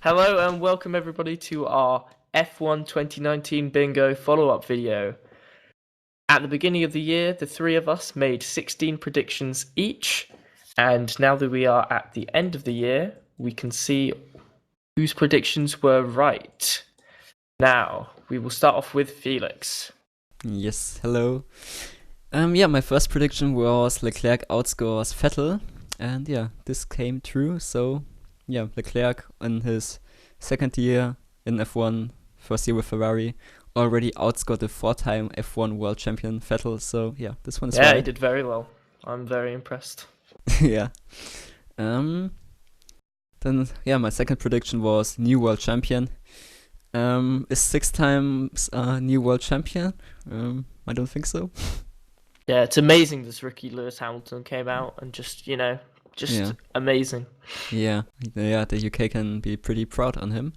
Hello and welcome everybody to our F1 2019 Bingo follow-up video. At the beginning of the year, the three of us made 16 predictions each, and now that we are at the end of the year, we can see whose predictions were right. Now, we will start off with Felix. Yes, hello. My first prediction was Leclerc outscores Vettel, and this came true. So, Leclerc in his second year in F1, first year with Ferrari, already outscored the four-time F1 world champion Vettel. So, this one is Yeah, right. he did very well. I'm very impressed. Yeah. Then, my second prediction was new world champion. Is 6 times new world champion? I don't think so. Yeah, it's amazing this rookie Lewis Hamilton came out and just Yeah. amazing. Yeah, the UK can be pretty proud on him.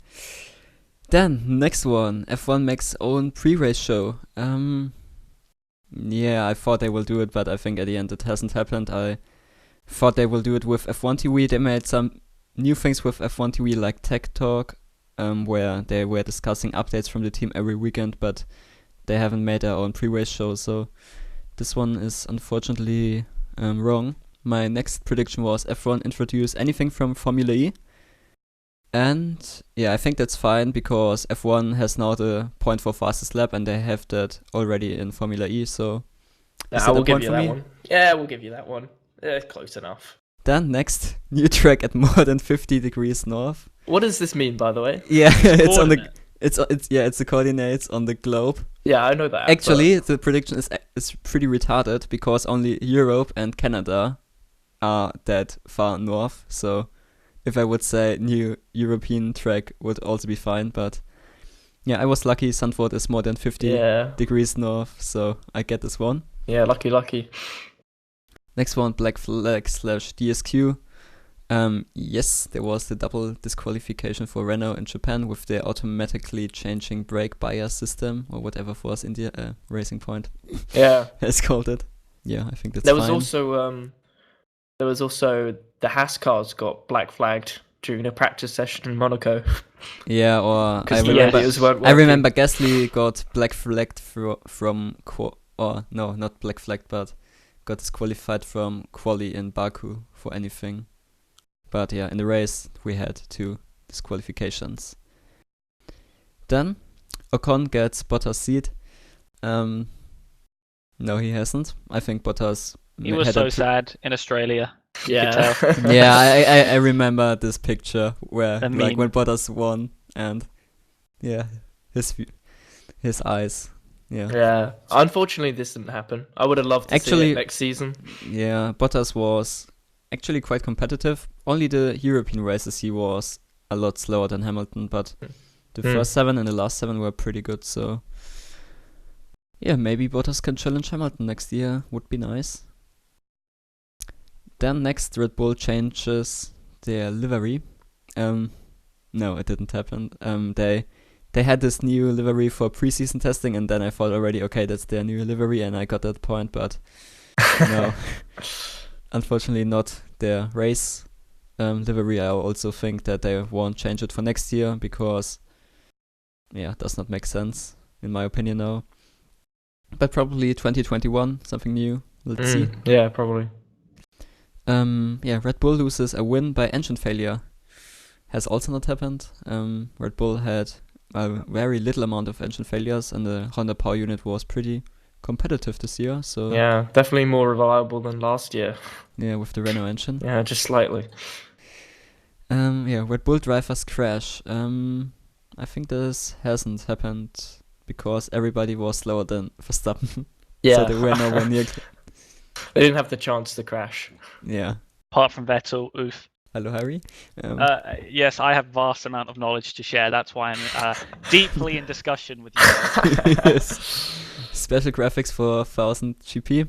Then, next one, F1 makes own pre-race show. I thought they will do it, but I think at the end it hasn't happened. I thought they will do it with F1 TV. They made some new things with F1 TV, like Tech Talk, where they were discussing updates from the team every weekend, but they haven't made their own pre-race show, so this one is unfortunately wrong. My next prediction was F1 introduce anything from Formula E. And I think that's fine because F1 has now the point for fastest lap and they have that already in Formula E, so I will give you that one. Yeah, we'll give you that one. Close enough. Then next, new track at more than 50 degrees north. What does this mean, by the way? Yeah, it's on the it's the coordinates on the globe. Yeah, I know that. Actually, the prediction is pretty retarded because only Europe and Canada are that far north. So if I would say new European track would also be fine, but I was lucky. Zandvoort is more than 50 degrees north, so I get this one. Yeah, lucky. Next one, Black Flag / DSQ. Yes, there was the double disqualification for Renault in Japan with the automatically changing brake bias system or whatever Force India Racing Point has called it. Yeah, I think that's there fine. There was also the Haas cars got black flagged during a practice session in Monaco. Yeah, or I remember Gasly got black flagged not black flagged, but got disqualified from quali in Baku for anything. But in the race we had 2 disqualifications. Then Ocon gets Bottas' seat. No, he hasn't. I think Bottas. He was so sad in Australia. Yeah, I remember this picture where when Bottas won and his eyes. Yeah. Unfortunately, this didn't happen. I would have loved to see it next season. Yeah, Bottas was actually quite competitive. Only the European races he was a lot slower than Hamilton, but the first 7 and the last 7 were pretty good. So maybe Bottas can challenge Hamilton next year. Would be nice. Then next, Red Bull changes their livery. No, it didn't happen. They had this new livery for preseason testing, and then I thought already, okay, that's their new livery, and I got that point, but no. Unfortunately not their race livery. I also think that they won't change it for next year because it does not make sense, in my opinion now. But probably 2021, something new. Let's see. Yeah, probably. Red Bull loses a win by engine failure. Has also not happened. Red Bull had a very little amount of engine failures, and the Honda power unit was pretty competitive this year. So definitely more reliable than last year. Yeah, with the Renault engine. Yeah, just slightly. Red Bull drivers crash. I think this hasn't happened because everybody was slower than Verstappen. Yeah, so they were nowhere near. They didn't have the chance to crash. Yeah. Apart from Vettel, oof. Hello, Harry. Yes, I have vast amount of knowledge to share. That's why I'm deeply in discussion with you. Yes. Special graphics for 1000 GP.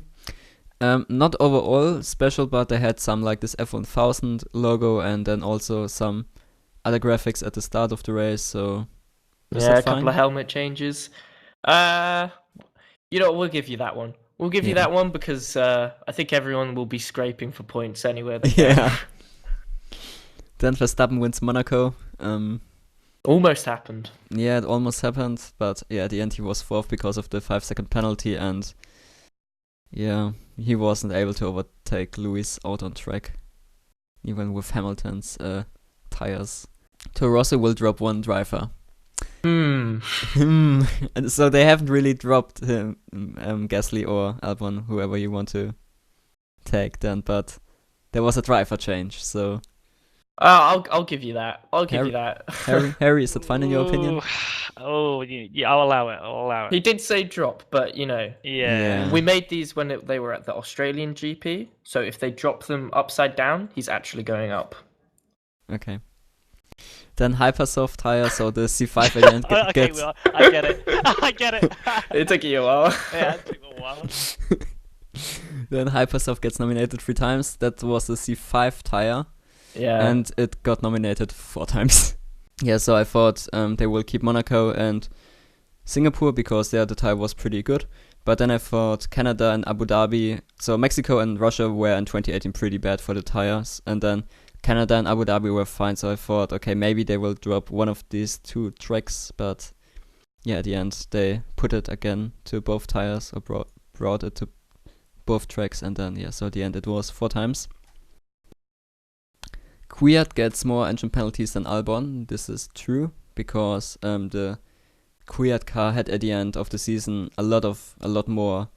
Not overall special, but they had some like this F1000 logo and then also some other graphics at the start of the race. So a couple of helmet changes. We'll give you that one. We'll give you that one because I think everyone will be scraping for points anywhere they can. Then Verstappen wins Monaco. Almost happened. Yeah, it almost happened, but yeah, at the end he was fourth because of the 5-second penalty, and yeah, he wasn't able to overtake Lewis out on track, even with Hamilton's tires. Toro Rosso will drop one driver. And so they haven't really dropped him, Gasly or Albon, whoever you want to take then, but there was a driver change, so... I'll give you that. I'll give you that. Harry, is that fine in your opinion? Oh, yeah, I'll allow it. I'll allow it. He did say drop, but Yeah. we made these when they were at the Australian GP. So if they drop them upside down, he's actually going up. Okay. Then hypersoft tire, so the C5 again Okay, gets... well, I get it. I get it. It took you a while. Yeah, it took a while. Then hypersoft gets nominated 3 times. That was the C5 tire. Yeah. And it got nominated 4 times. Yeah, so I thought they will keep Monaco and Singapore because there the tire was pretty good. But then I thought Canada and Abu Dhabi, so Mexico and Russia were in 2018 pretty bad for the tires. And then Canada and Abu Dhabi were fine, so I thought, okay, maybe they will drop one of these 2 tracks. But yeah, at the end, they put it again to both tires, or brought it to both tracks. And then, yeah, so at the end it was 4 times. Kvyat gets more engine penalties than Albon. This is true because the Kvyat car had at the end of the season a lot more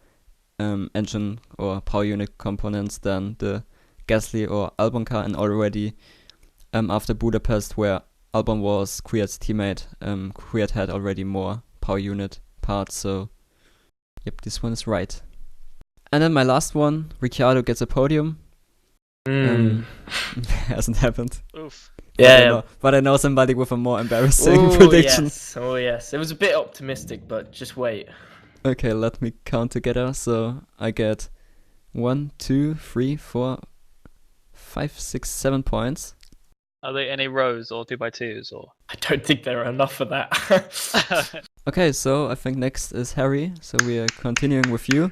engine or power unit components than the Gasly or Albon car, and already after Budapest, where Albon was Kvyat's teammate, Kvyat had already more power unit parts. So, yep, this one is right. And then my last one, Ricciardo gets a podium. Hasn't happened. Oof. Yeah. But I know somebody with a more embarrassing prediction. Yes. Oh yes, it was a bit optimistic, but just wait. Okay, let me count together. So I get 1, 2, 3, 4, 5, 6, 7 points. Are there any rows or 2x2s or? I don't think there are enough for that. Okay, so I think next is Harry. So we are continuing with you.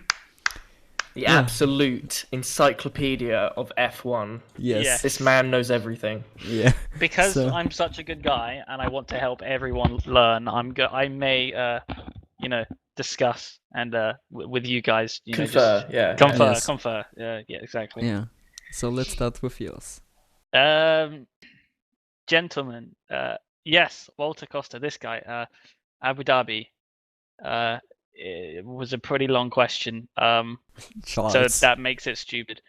The absolute encyclopedia of F1. Yes. This man knows everything. Yeah. Because I'm such a good guy and I want to help everyone learn, I may discuss and with you guys, Confer, yeah. Confer. Yeah, exactly. Yeah. So let's start with yours. Gentlemen, yes, Walter Costa, this guy, Abu Dhabi. It was a pretty long question. So that makes it stupid.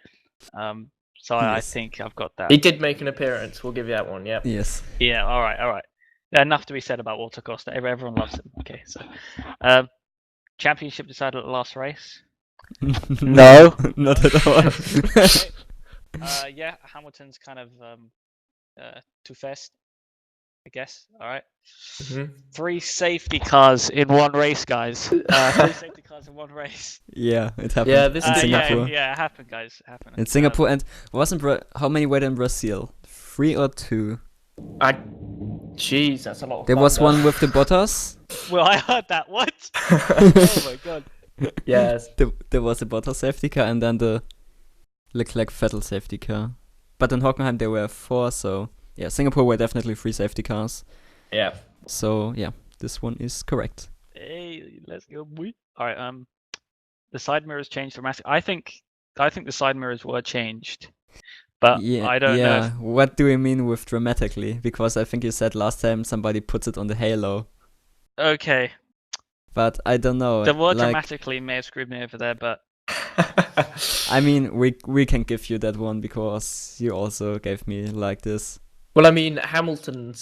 So I think I've got that. He did make an appearance. We'll give you that one. Yeah. Yes. Yeah. All right. Enough to be said about Walter Costa. Everyone loves him. Okay. So, championship decided at the last race. No, not at all. Yeah, Hamilton's kind of too fast, I guess. All right. Mm-hmm. 3 safety cars in one race, guys. 3 safety cars in one race. Yeah, it happened. Yeah, this in is Singapore. Yeah, it happened, guys. It happened. In Singapore, and how many were there in Brazil? 3 or 2? Jeez, that's a lot of There was one with the Bottas. Well, I heard that. What? Oh my god. Yes. There was a Bottas safety car and then the Leclerc-Vettel safety car. But in Hockenheim there were 4, so yeah, Singapore were definitely 3 safety cars. Yeah. So yeah, this one is correct. Hey, let's go, boy. All right. The side mirrors changed dramatically. I think the side mirrors were changed, but I don't know. Yeah, what do you mean with dramatically? Because I think you said last time somebody puts it on the halo. Okay. But I don't know. The word dramatically may have screwed me over there, but I mean, we can give you that one because you also gave me like this. Well, I mean, Hamilton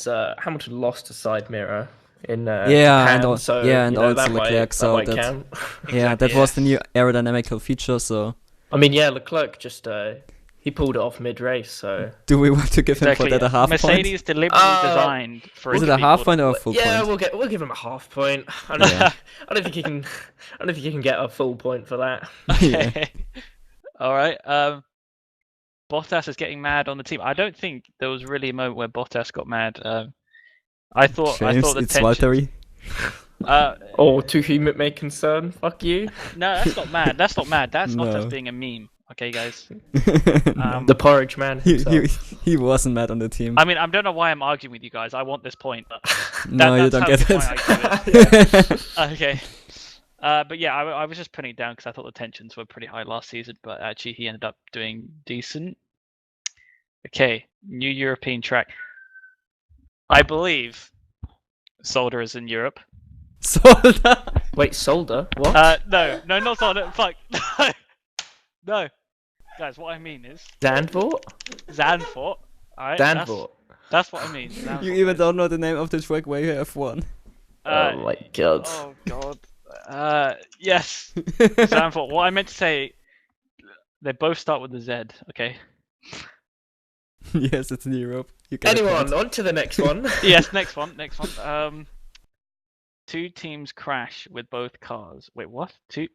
lost a side mirror in Japan, and also that Leclerc. So that count. Yeah, that was the new aerodynamical feature. So I mean, yeah, Leclerc just he pulled it off mid-race. So do we want to give him for that a half point? Mercedes deliberately designed for is it a half point or a full point? Yeah, we'll give him a half point. I don't think he can get a full point for that. Okay. All right. Bottas is getting mad on the team. I don't think there was really a moment where Bottas got mad. I thought the it's tension. Valtteri. Or to whom it may concern. Fuck you. No, that's not mad. That's not mad. That's Bottas being a meme. Okay, guys. No. The porridge man himself. He wasn't mad on the team. I mean, I don't know why I'm arguing with you guys. I want this point, but No, you that's don't how get good my it. IQ is. Okay. But yeah, I was just putting it down because I thought the tensions were pretty high last season, but actually he ended up doing decent. Okay, new European track. I believe Solder is in Europe. Solder? Wait, Solder? What? No, not Solder. Fuck. No. Guys, what I mean is... Zandvoort? Zandvoort. Alright, Zandvoort. that's what I mean. Zandvoort, You even don't know the name of the track where you have won. Oh my god. Oh god. Yes. Zandvoort. What I meant to say, they both start with the Z, okay? Yes, it's in Europe. You get Anyone, on to the next one. Yes, next one. Two teams crash with both cars. Wait, what? Two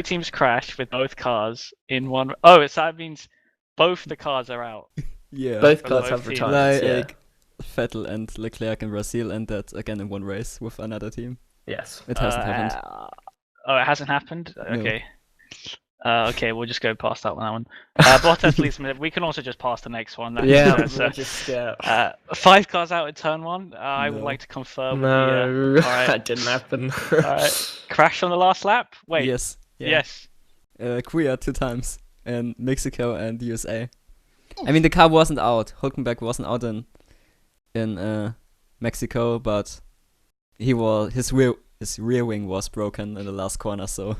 teams crash with both cars in one. Oh, so that means both the cars are out. Yeah. Both For cars both have teams. retirements. Like Vettel and Leclerc in Brazil, and that again in one race with another team. Yes. It hasn't happened. Oh, it hasn't happened? No. Okay. Okay, we'll just go past that one. Bottas leads me. We can also just pass the next one. We'll just, 5 cars out in turn 1. I would No. like to confirm. No, Alright. that didn't happen. Alright. Crash on the last lap? Wait. Yes. Yeah. Yes. Korea 2 times, and Mexico and USA. I mean, the car wasn't out. Hulkenberg wasn't out in Mexico, but his rear wing was broken in the last corner, so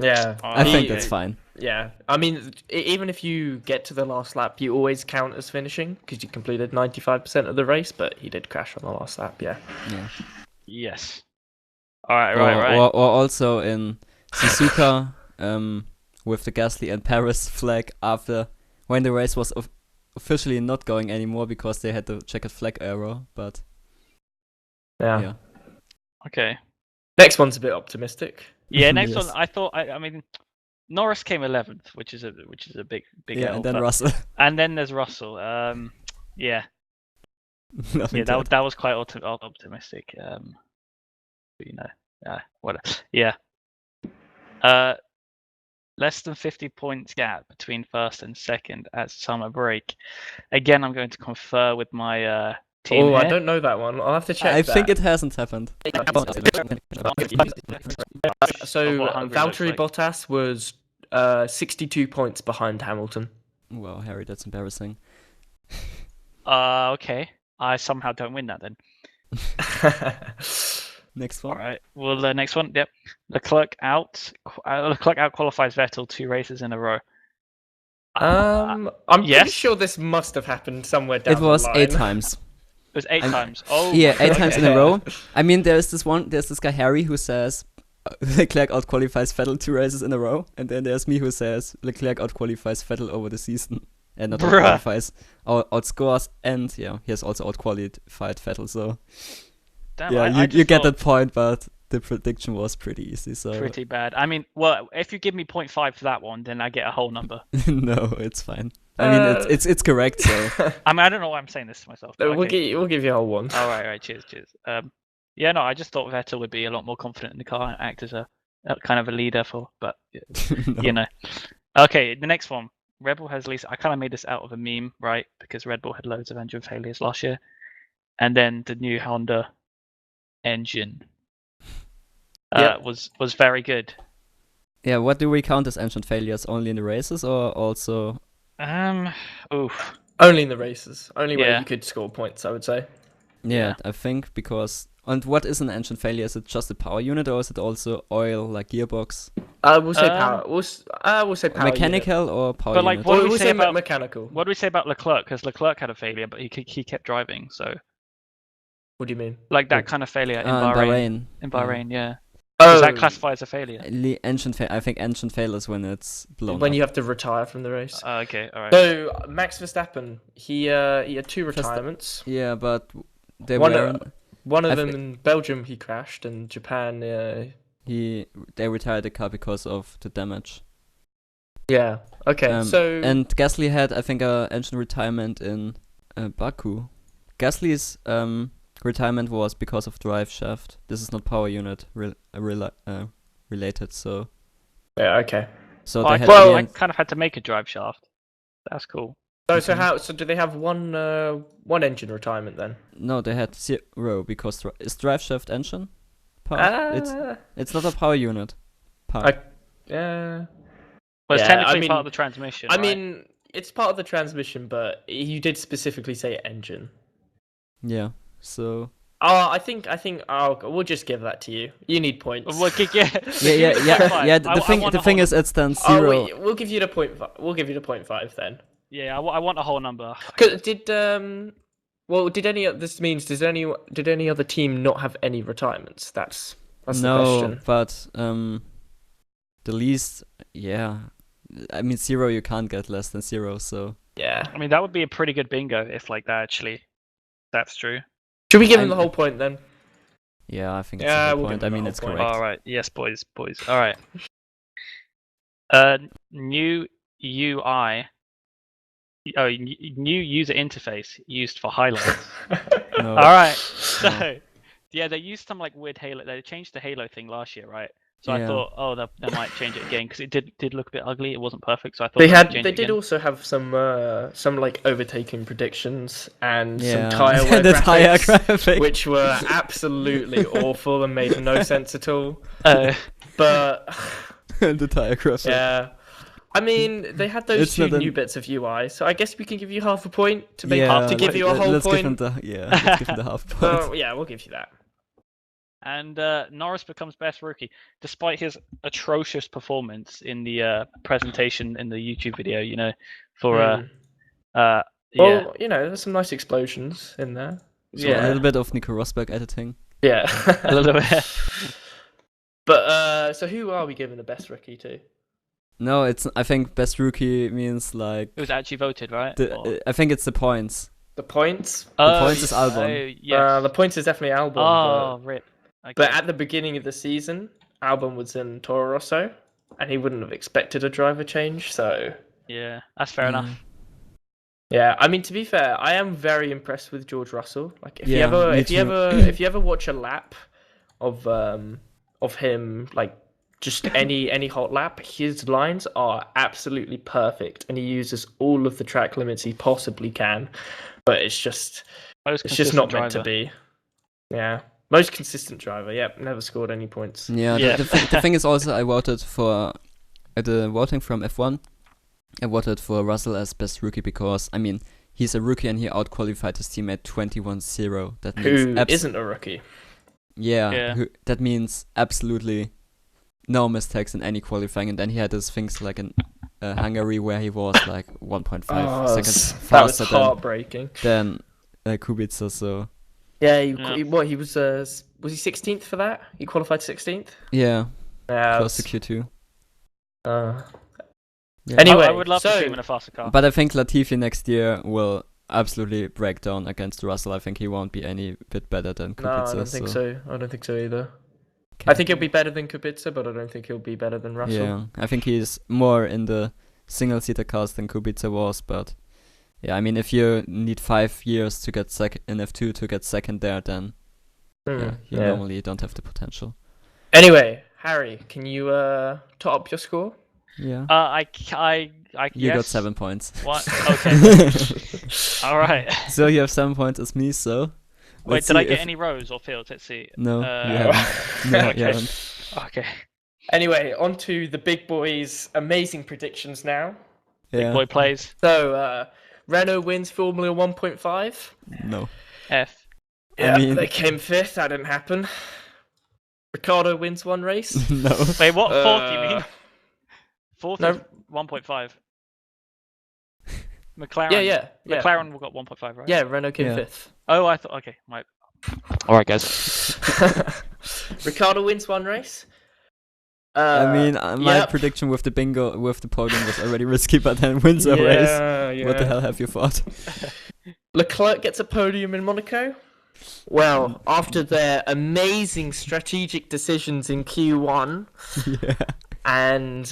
Yeah. I think that's fine. Yeah. I mean, even if you get to the last lap, you always count as finishing because you completed 95% of the race, but he did crash on the last lap, yeah. Yes. Right. Or also in Suzuka, with the Gasly and Paris flag after when the race was officially not going anymore because they had the checkered flag error, but yeah. Okay. Next one's a bit optimistic. Yeah, next Yes. one. I thought. I mean, Norris came 11th, which is a big Yeah, L, and then but- Russell. And then there's Russell. Yeah, Nothing to add. that was quite optimistic. But, you know, whatever. Yeah. Less than 50 points gap between first and second at summer break. Again, I'm going to confer with my team Oh, here. I don't know that one. I'll have to check I that. think it hasn't happened. So Of what Hungary Valtteri looks like. Bottas was 62 points behind Hamilton. Wow, Harry, that's embarrassing. Okay. I somehow don't win that then. Next All one. right. Well, the next one. Yep. Leclerc out. Leclerc out qualifies Vettel 2 races in a row. I'm yes. pretty sure this must have happened somewhere down It was the line. 8 times. It was 8 I'm- times. Oh. Yeah, my 8 God. times in a row. I mean, there's this guy Harry who says Leclerc outqualifies Vettel 2 races in a row, and then there's me who says Leclerc outqualifies Vettel over the season, and not Bruh. outqualifies, outscores, and yeah, he has also outqualified Vettel. So Damn, yeah, I you just get thought that point, but the prediction was pretty easy. So pretty bad. I mean, well, if you give me 0.5 for that one, then I get a whole number. no, it's fine. I mean, it's correct. So I mean, I don't know why I'm saying this to myself. But We'll okay. give you a whole one. All right. Cheers. Yeah, no, I just thought Vettel would be a lot more confident in the car and act as a kind of a leader but no. you know. Okay, the next one. Red Bull has least. I kind of made this out of a meme, right? Because Red Bull had loads of engine failures last year, and then the new Honda engine was very good. Yeah, what do we count as engine failures? Only in the races or also? Oof. Only in the races. Only where Yeah. you could score points, I would say. Yeah, I think because. And what is an engine failure? Is it just a power unit or is it also oil, like gearbox? We'll say power. We'll say power. Mechanical or power But, like, unit? what do we We'll say say about- mechanical. What do we say about Leclerc? Because Leclerc had a failure, but he kept driving. So, What do you mean? like that kind of failure in In Bahrain. Bahrain. In Bahrain, yeah. Oh, Does that classify as a failure? I think engine failures when it's blown when up. you have to retire from the race. Okay, all right. So Max Verstappen, he had 2 retirements. Yeah, but they One- weren't. One of I've- them in Belgium, he crashed, and Japan, They retired the car because of the damage. yeah. Okay, so And Gasly had, I think, a engine retirement in Baku. Gasly's retirement was because of drive shaft. This is not power unit related, so yeah, okay. So I kind of had to make a drive shaft. That's cool. So do they have one engine retirement then? No, they had 0 because is drive shaft engine part? It's not a power unit part. Well, it's technically part of the transmission. I mean, it's part of the transmission, but you did specifically say engine. Yeah. So. I think we'll just give that to you. You need points. Yeah. The thing is, it's then 0. We'll give you the 0.5 then. Yeah, I want a whole number. Did any other team not have any retirements? That's the question. No, but the least, yeah. I mean, 0 you can't get less than 0, so. Yeah. I mean, that would be a pretty good bingo if that's true. Should we give him the whole point then? Yeah, I think it's the whole point. I mean, it's correct. All right. Yes, boys. All right. New UI. Oh, new user interface used for highlights. No. All right. So, yeah, they used some like weird Halo. They changed the Halo thing last year, right? So I thought, they might change it again because it did look a bit ugly. It wasn't perfect, so I thought they did also have some like overtaking predictions and some tire wear graphics, which were absolutely awful and made no sense at all. But the tire graphics. Yeah. I mean, they had those two new bits of UI, so I guess we can give you half a point to give you a whole point. Let's give them the half point. Well, yeah, we'll give you that. And Norris becomes best rookie, despite his atrocious performance in the presentation in the YouTube video. Well, there's some nice explosions in there. So a little bit of Nico Rosberg editing. Yeah, a little bit. But so who are we giving the best rookie to? No, I think best rookie means like. It was actually voted, right? I think it's the points. The points? The points is Albon. Yes. The points is definitely Albon. Oh, rip. Okay. But at the beginning of the season, Albon was in Toro Rosso, and he wouldn't have expected a driver change, so... Yeah, that's fair enough. Yeah, I mean, to be fair, I am very impressed with George Russell. Like, if you ever watch a lap of him, like, just any hot lap, his lines are absolutely perfect, and he uses all of the track limits he possibly can. But it's just not meant to be. Yeah. Most consistent driver, never scored any points. Yeah. The thing is also, I voted for, at the voting from F1, I voted for Russell as best rookie because, I mean, he's a rookie and he outqualified his teammate 21-0. That means who isn't a rookie. Yeah. That means absolutely no mistakes in any qualifying. And then he had those things like in Hungary where he was like 1.5 seconds faster heartbreaking. than Kubica, so... Yeah, he was 16th for that? He qualified 16th? Yeah, close to Q2. Anyway, I would love to see him in a faster car. But I think Latifi next year will absolutely break down against Russell. I think he won't be any bit better than Kubica. No, I don't think so. I don't think so either. Okay. I think he'll be better than Kubica, but I don't think he'll be better than Russell. Yeah, I think he's more in the single-seater cars than Kubica was, but... Yeah, I mean, if you need 5 years to get in F2 to get second there, then you normally don't have the potential. Anyway, Harry, can you top up your score? Yeah. You got 7 points. What? Okay. All right. So you have 7 points as me. So. Wait, did I get any rows or fields? Let's see. No, you haven't. No, you haven't. Okay. Anyway, on to the big boys' amazing predictions now. Yeah. Big boy plays. So. Renault wins Formula 1.5. No. F. Yeah, they came 5th. That didn't happen. Ricardo wins one race. No. Wait, what? 4th, you mean? 4th is 1.5. McLaren. Yeah. McLaren got 1.5, right? Yeah, Renault came 5th. Oh, I thought. Okay, right. All right, guys. Ricardo wins one race. I mean, my prediction with the bingo, with the podium was already risky, but then wins a race. Yeah. What the hell have you thought? Leclerc gets a podium in Monaco. Well, after their amazing strategic decisions in Q1. Yeah. And,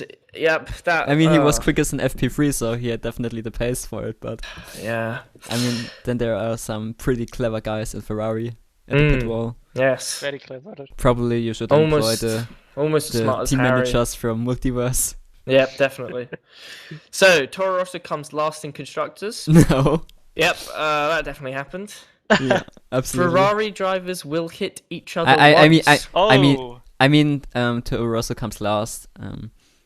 that... I mean, he was quickest in FP3, so he had definitely the pace for it, but... Yeah. I mean, then there are some pretty clever guys in Ferrari at the pit wall. Yes. Very clever. Probably you should employ the almost as smart as team Harry. managers from Multiverse. Yep, definitely. So Toro Rosso comes last in constructors. No. Yep, that definitely happened. Yeah, absolutely. Ferrari drivers will hit each other I mean, once. I mean, Toro Rosso comes last.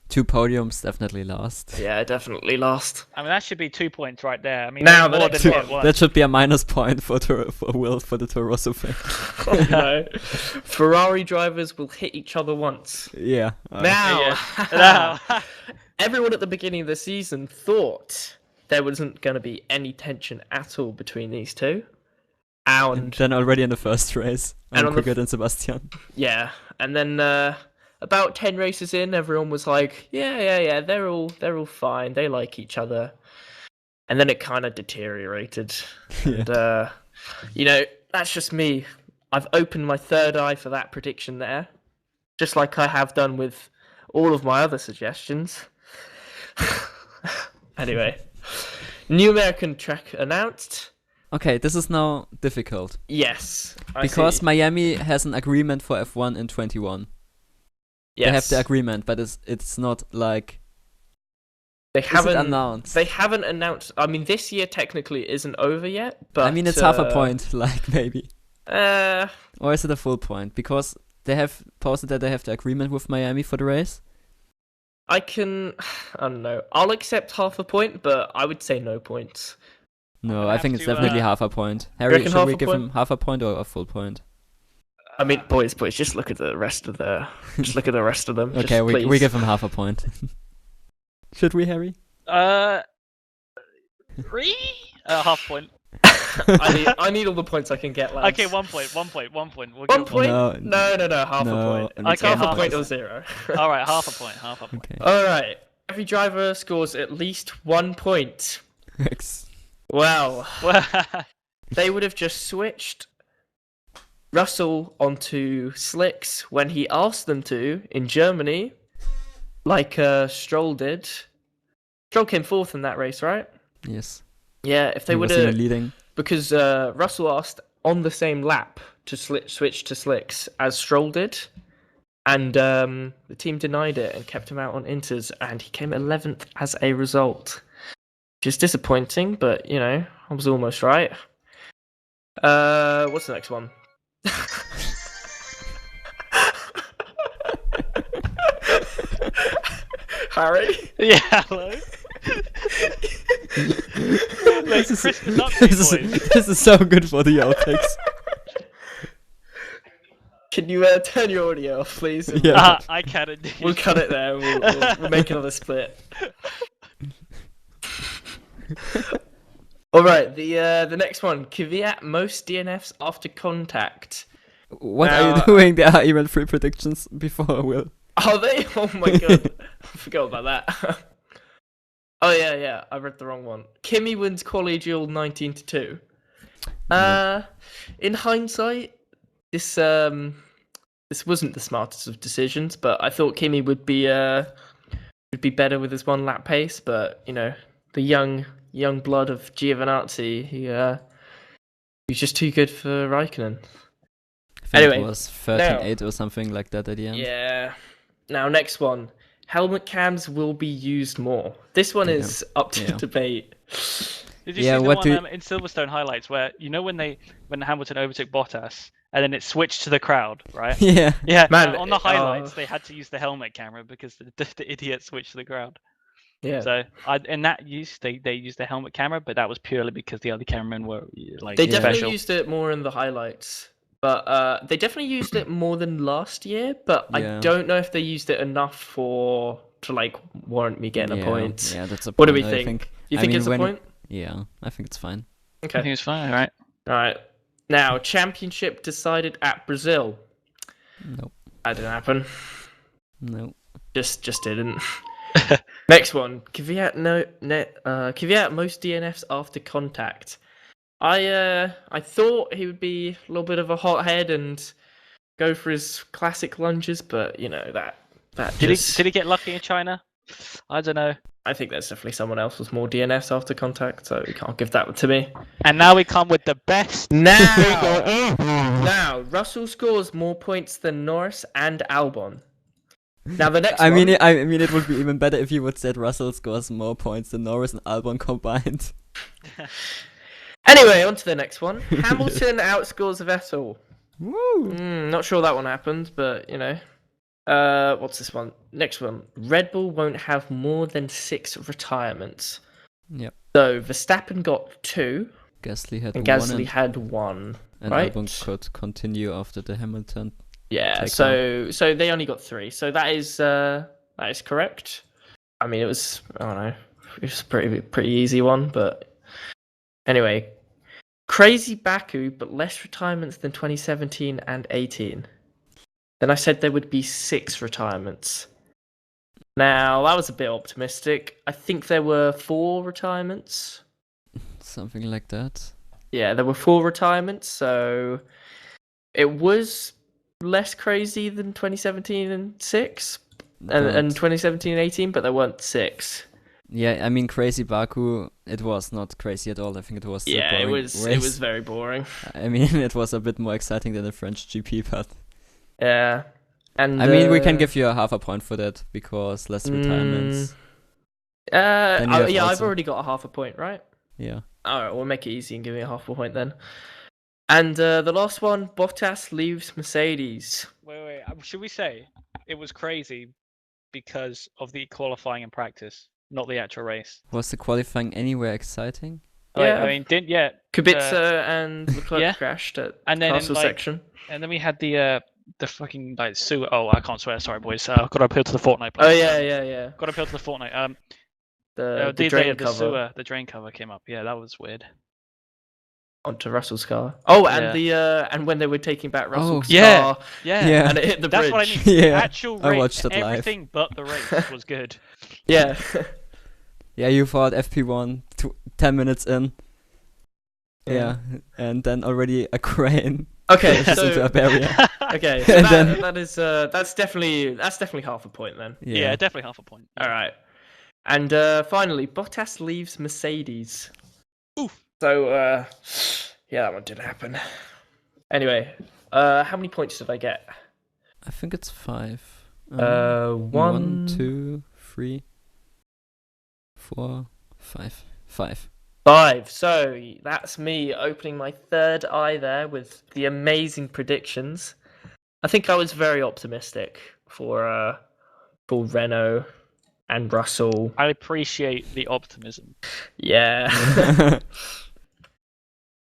2 podiums, definitely last. Yeah, definitely last. I mean, that should be 2 points right there. I mean, Now more the than next one. That should be a minus point for Will for the Toro Rosso fan. Oh, no. Ferrari drivers will hit each other once. Yeah. Now, everyone at the beginning of the season thought there wasn't going to be any tension at all between these two. And then already in the first race, and I'm quicker than Sebastian. Yeah, and then about 10 races in, everyone was like, yeah, they're all fine. They like each other. And then it kind of deteriorated. Yeah. And, that's just me. I've opened my third eye for that prediction there. Just like I have done with all of my other suggestions. Anyway, new American track announced. Okay, this is now difficult. Yes. Because Miami has an agreement for F1 in 21. Yes. They have the agreement, but it's not like... They haven't announced. They haven't announced. I mean, this year technically isn't over yet, but... I mean, it's half a point, like, maybe. Or is it a full point? Because they have posted that they have the agreement with Miami for the race. I don't know. I'll accept half a point, but I would say no points. No, I think it's definitely half a point. Harry, should we give him half a point or a full point? I mean, boys, just look at the rest of them. Okay, we give him half a point. Should we, Harry? 3? Half point. I need all the points I can get, lads. Okay, 1 point. We'll give 1 point? No, half a point. It's Okay, half a point or 0. Alright, half a point. Okay. Alright, every driver scores at least 1 point. Well, they would have just switched Russell onto slicks when he asked them to in Germany, like Stroll did. Stroll came fourth in that race, right? Yes. Yeah, if they would have leading, because Russell asked on the same lap to switch to slicks as Stroll did, and the team denied it and kept him out on inters, and he came 11th as a result. Which is disappointing, but, I was almost right. What's the next one? Harry? Yeah, hello? Like Christmas update, this is so good for the outtakes. Can you turn your audio off, please? Yeah. I can indeed. We'll cut it there. We'll make another split. All right, the next one. Kvyat most DNFs after contact. What are you doing? There are even 3 predictions before Will. Are they? Oh my god, I forgot about that. Oh yeah, I read the wrong one. Kimi wins collegial 19-2. In hindsight, this wasn't the smartest of decisions, but I thought Kimi would be better with his 1 lap pace, but the young blood of Giovinazzi, he's just too good for Raikkonen. I think it was 13-8 or something like that at the end. Yeah. Now, next one. Helmet cams will be used more. This one is up to debate. Did you see the one in Silverstone highlights where, when Hamilton overtook Bottas, and then it switched to the crowd, right? Yeah. Yeah, man. On the highlights, they had to use the helmet camera because the idiot switched to the crowd. Yeah. So in that use, they used the helmet camera, but that was purely because the other cameramen were like They definitely used it more in the highlights, but they definitely used it more than last year. But I don't know if they used it enough to warrant me getting a point. Yeah, that's a point. What do we think? You think it's a point? Yeah, I think it's fine. Okay. I think it's fine. All right. Now, championship decided at Brazil. Nope. That didn't happen. Nope. Just didn't. Next one. Kvyat most DNFs after contact. I thought he would be a little bit of a hothead and go for his classic lunges, but that did he get lucky in China? I don't know. I think there's definitely someone else with more DNFs after contact, so you can't give that to me. And now we come with the best. Now, Russell scores more points than Norris and Albon. Now the next I one. mean, it would be even better if you would say Russell scores more points than Norris and Albon combined. Anyway, on to the next one. Hamilton outscores Vettel. Woo! Not sure that one happened, but you know. What's this one? Next one. Red Bull won't have more than 6 retirements. Yep. So Verstappen got 2, Gasly had and 1, Gasly had 1. and right? Albon could continue after the Hamilton. Yeah. Take So they only got 3. So that is correct. I mean, it was, I don't know, it was a pretty easy one, but anyway. Crazy Baku, but less retirements than 2017 and 18. Then I said there would be 6 retirements. Now, that was a bit optimistic. I think there were 4 retirements. Something like that. Yeah, there were 4 retirements, so it was less crazy than 2017 and 6 and 2017 and 18, but there weren't 6. Yeah, I mean, Crazy Baku, it was not crazy at all. I think it was Yeah, it was race. It was very boring. I mean, it was a bit more exciting than the French GP, but yeah. And I mean, we can give you a half a point for that because less retirements. I've already got a half a point, right? Yeah. Alright, we'll make it easy and give me a half a point then. And the last one, Bottas leaves Mercedes. Wait. Should we say it was crazy because of the qualifying and practice, not the actual race? Was the qualifying anywhere exciting? Yeah. I mean, didn't yet. Kubica and Leclerc crashed at and the then castle section. And then we had the fucking like sewer. Oh, I can't swear. Sorry, boys. Got to appeal to the Fortnite. Oh yeah. Got to appeal to the Fortnite. The drain cover. The drain cover came up. Yeah, that was weird. Onto Russell's car. Oh, and and when they were taking back Russell's car. Yeah. And it hit the bridge. That's what I mean. Yeah. Actual race, I watched it live. everything but the race was good. Yeah. Yeah, you thought FP1 10 minutes in. Yeah, and then already a crane. Okay, so into a barrier. Okay, so that's definitely half a point then. Yeah, definitely half a point. All right, and finally, Bottas leaves Mercedes. Oof. So yeah, that one didn't happen. Anyway, how many points did I get? I think it's 5. 1, 2, 3, 4, 5. 5. 5. So that's me opening my third eye there with the amazing predictions. I think I was very optimistic for Renault and Russell. I appreciate the optimism. Yeah.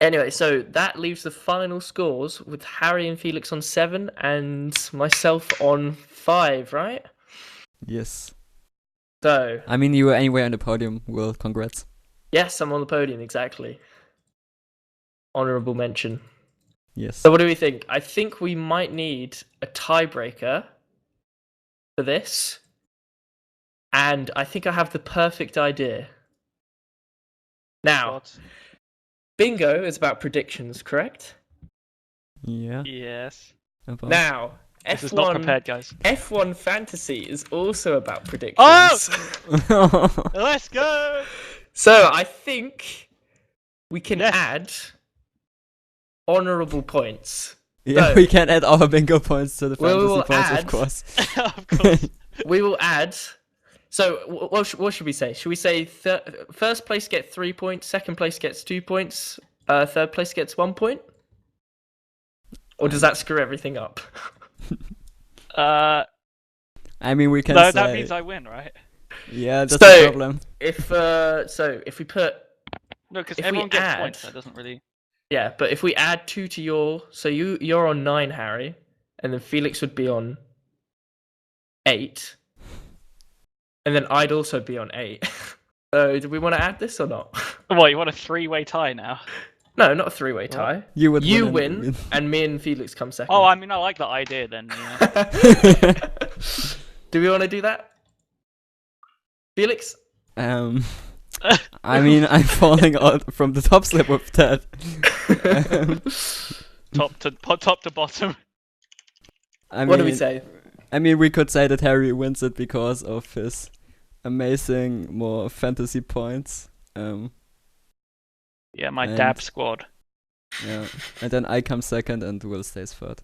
Anyway, so that leaves the final scores with Harry and Felix on 7 and myself on 5, right? Yes. So I mean, you were anywhere on the podium. Well, congrats. Yes, I'm on the podium, exactly. Honourable mention. Yes. So what do we think? I think we might need a tiebreaker for this. And I think I have the perfect idea. Now, bingo is about predictions, correct? Yeah. Yes. Now, this is not prepared, guys. F1 Fantasy is also about predictions. Oh! Let's go! So I think we can add honourable points. Yeah, so, we can add our bingo points to the fantasy points, of course. Of course. We will add. So what should we say? Should we say first place gets 3 points, second place gets 2 points, third place gets 1 point? Or does that screw everything up? I mean, we can say... that means I win, right? Yeah, that's the problem. If we put... No, because everyone gets points, that doesn't really... Yeah, but if we add 2 to your... So you're on 9, Harry, and then Felix would be on 8. And then I'd also be on 8. So do we want to add this or not? What, you want a 3-way tie now? No, not a 3-way tie. You win, and me and Felix come second. Oh, I mean, I like that idea then. Yeah. Do we want to do that? Felix? I mean, I'm falling out from the top slip with that. Top to bottom. What do we say? I mean, we could say that Harry wins it because of his amazing more fantasy points. Yeah, my dab squad. Yeah, and then I come second and Will stays third.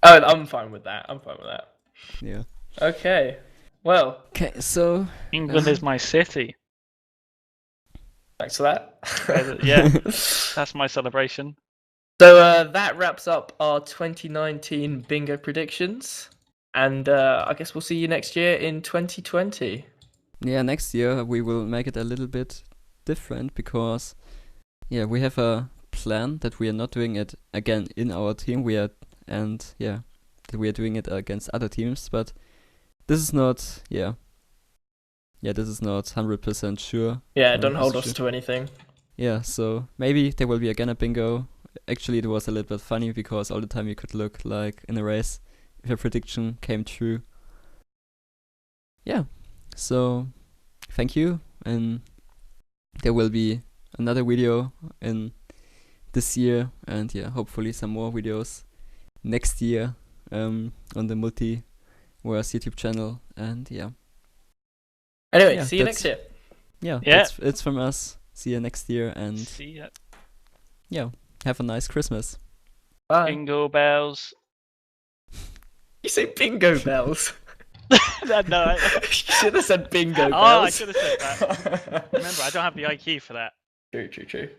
Oh, I'm fine with that. Yeah. Okay. Well, Okay, so England is my city. thanks for that. Yeah, that's my celebration. So that wraps up our 2019 bingo predictions, and I guess we'll see you next year in 2020. Yeah, next year we will make it a little bit different because, yeah, we have a plan that we are not doing it again in our team. We are doing it against other teams, but this is not, this is not 100% sure. Yeah, don't hold us to anything. Yeah, so maybe there will be again a bingo. Actually, it was a little bit funny because all the time you could look like in a race if your prediction came true. Yeah, so thank you, and there will be another video in this year, and yeah, hopefully some more videos next year on the Multiverse YouTube channel, and yeah. Anyway, see you next year. Yeah, it's from us. See you next year, and see ya. Yeah, have a nice Christmas. Bye. Bingo bells. You say bingo bells? No, you should have said bingo bells. Oh, I should have said that. Remember, I don't have the IQ for that. True.